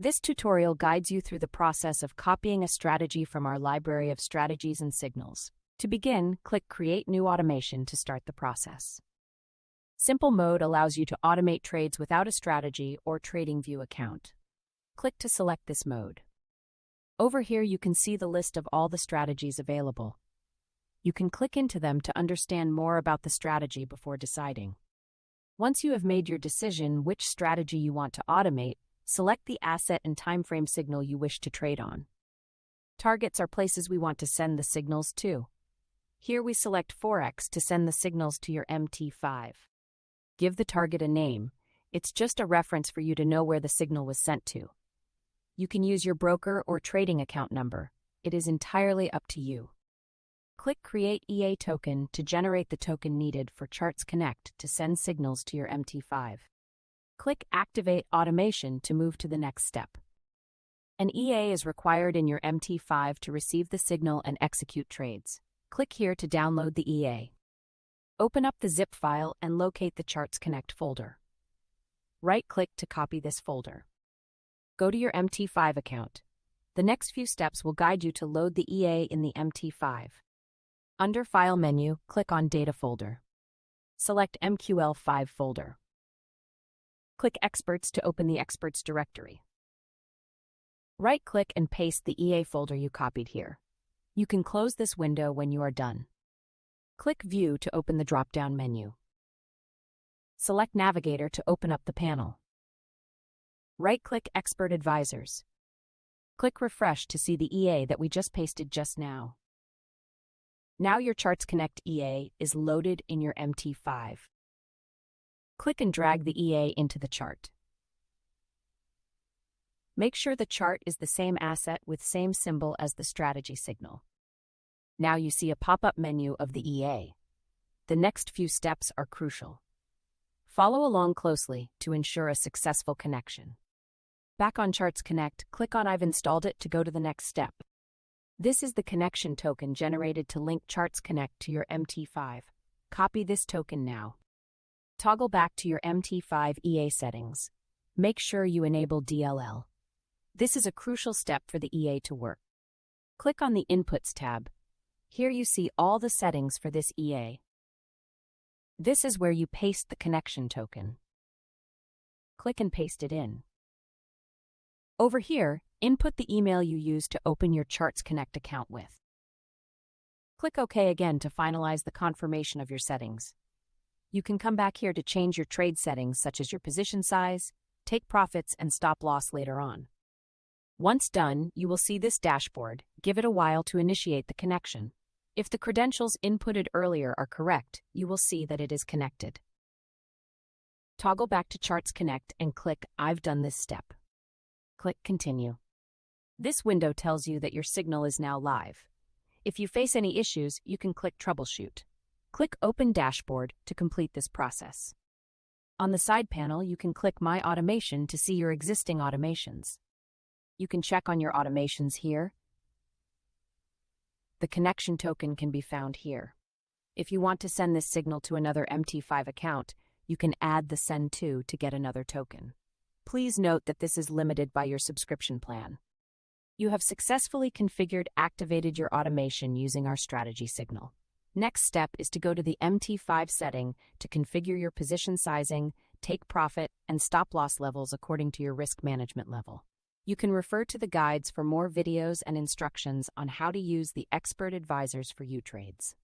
This tutorial guides you through the process of copying a strategy from our library of strategies and signals. To begin, click Create New Automation to start the process. Simple mode allows you to automate trades without a strategy or TradingView account. Click to select this mode. Over here you can see the list of all the strategies available. You can click into them to understand more about the strategy before deciding. Once you have made your decision which strategy you want to automate, select the asset and timeframe signal you wish to trade on. Targets are places we want to send the signals to. Here we select Forex to send the signals to your MT5. Give the target a name. It's just a reference for you to know where the signal was sent to. You can use your broker or trading account number. It is entirely up to you. Click Create EA Token to generate the token needed for ChartsConnect to send signals to your MT5. Click Activate Automation to move to the next step. An EA is required in your MT5 to receive the signal and execute trades. Click here to download the EA. Open up the zip file and locate the ChartsConnect folder. Right-click to copy this folder. Go to your MT5 account. The next few steps will guide you to load the EA in the MT5. Under File menu, click on Data folder. Select MQL5 folder. Click Experts to open the Experts directory. Right-click and paste the EA folder you copied here. You can close this window when you are done. Click View to open the drop-down menu. Select Navigator to open up the panel. Right-click Expert Advisors. Click Refresh to see the EA that we just pasted just now. Now your ChartsConnect EA is loaded in your MT5. Click and drag the EA into the chart. Make sure the chart is the same asset with same symbol as the strategy signal. Now you see a pop-up menu of the EA. The next few steps are crucial. Follow along closely to ensure a successful connection. Back on ChartsConnect, click on I've installed it to go to the next step. This is the connection token generated to link ChartsConnect to your MT5. Copy this token now. Toggle back to your MT5 EA settings. Make sure you enable DLL. This is a crucial step for the EA to work. Click on the Inputs tab. Here you see all the settings for this EA. This is where you paste the connection token. Click and paste it in. Over here, input the email you used to open your ChartsConnect account with. Click OK again to finalize the confirmation of your settings. You can come back here to change your trade settings such as your position size, take profits, and stop loss later on. Once done, you will see this dashboard. Give it a while to initiate the connection. If the credentials inputted earlier are correct, you will see that it is connected. Toggle back to ChartsConnect and click I've done this step. Click Continue. This window tells you that your signal is now live. If you face any issues, you can click Troubleshoot. Click Open Dashboard to complete this process. On the side panel, you can click My Automation to see your existing automations. You can check on your automations here. The connection token can be found here. If you want to send this signal to another MT5 account, you can add the Send To get another token. Please note that this is limited by your subscription plan. You have successfully activated your automation using our strategy signal. Next step is to go to the MT5 setting to configure your position sizing, take profit, and stop loss levels according to your risk management level. You can refer to the guides for more videos and instructions on how to use the expert advisors for you trades.